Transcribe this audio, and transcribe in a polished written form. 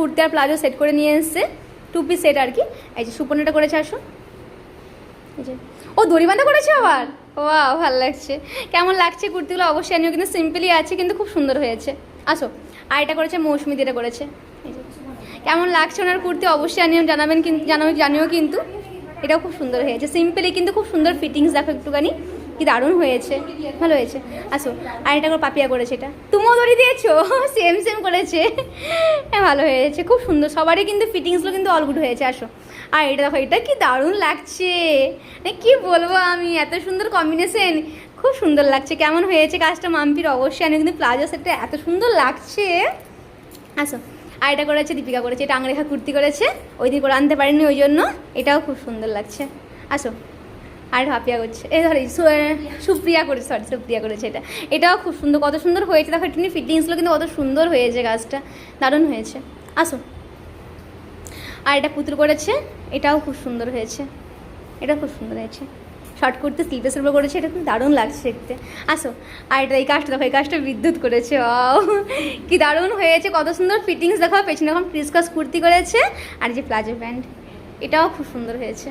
কুর্তি আর palazzo set করে নিয়ে এসছে, 2 পিস সেট আর কি। এই যে সুপর্ণাটা করেছে, আসো। এই যে ও দড়ি বাঁধা করেছে আবার, ওয়াও ভালো লাগছে। কেমন লাগছে কুর্তিগুলো অবশ্যই আনিও, কিন্তু সিম্পলি আছে কিন্তু খুব সুন্দর হয়েছে। আসো। আর এটা করেছে মৌসুমি, এটা করেছে। কেমন লাগছে ওনার কুর্তি অবশ্যই আনিও, জানাবেন কিন্তু, জানিও কিন্তু। এটাও খুব সুন্দর হয়েছে, সিম্পলি কিন্তু খুব সুন্দর ফিটিংস, দেখো একটুখানি কি দারুণ হয়েছে, ভালো হয়েছে। আসো। আর এটা করে পাপিয়া করেছে, এটা তুমিও দড়ি দিয়েছো, সেম সেম করেছে। হ্যাঁ ভালো হয়েছে, খুব সুন্দর, সবারই কিন্তু ফিটিংসগুলো কিন্তু অল গুড হয়েছে। আসো। আর এটা দেখো, এটা কি দারুণ লাগছে, কি বলবো আমি, এত সুন্দর কম্বিনেশন, খুব সুন্দর লাগছে। কেমন হয়েছে কাজটা মাম্পির অবশ্যই আনি, কিন্তু প্লাজো সেটটা এত সুন্দর লাগছে। আসো। আর এটা করেছে দীপিকা, করেছে এটা আংরেখা কুর্তি করেছে, ওই দিন করে আনতে পারিনি ওই জন্য, এটাও খুব সুন্দর লাগছে। আসো। আর ভাপিয়া করছে, এই ধর সুপ্রিয়া করেছে, সরি সুপ্রিয়া করেছে এটা, এটাও খুব সুন্দর, কত সুন্দর হয়েছে দেখো, একটু ফিটিংসগুলো কিন্তু কত সুন্দর হয়েছে, কাজটা দারুণ হয়েছে। আসো। আর এটা পুতুল করেছে, এটাও খুব সুন্দর হয়েছে, এটা খুব সুন্দর হয়েছে, শর্ট কুর্তি স্লিভের উপর করেছে, এটা খুব দারুণ লাগছে দেখতে। আসো। আর এটা এই কাজটা দেখো, এই কাজটা বিদ্যুৎ করেছে, কি দারুণ হয়েছে, কত সুন্দর ফিটিংস দেখো। পেছনে এখন ক্রিস ক্রস কুর্তি করেছে, আর যে প্লাজো প্যান্ট, এটাও খুব সুন্দর হয়েছে।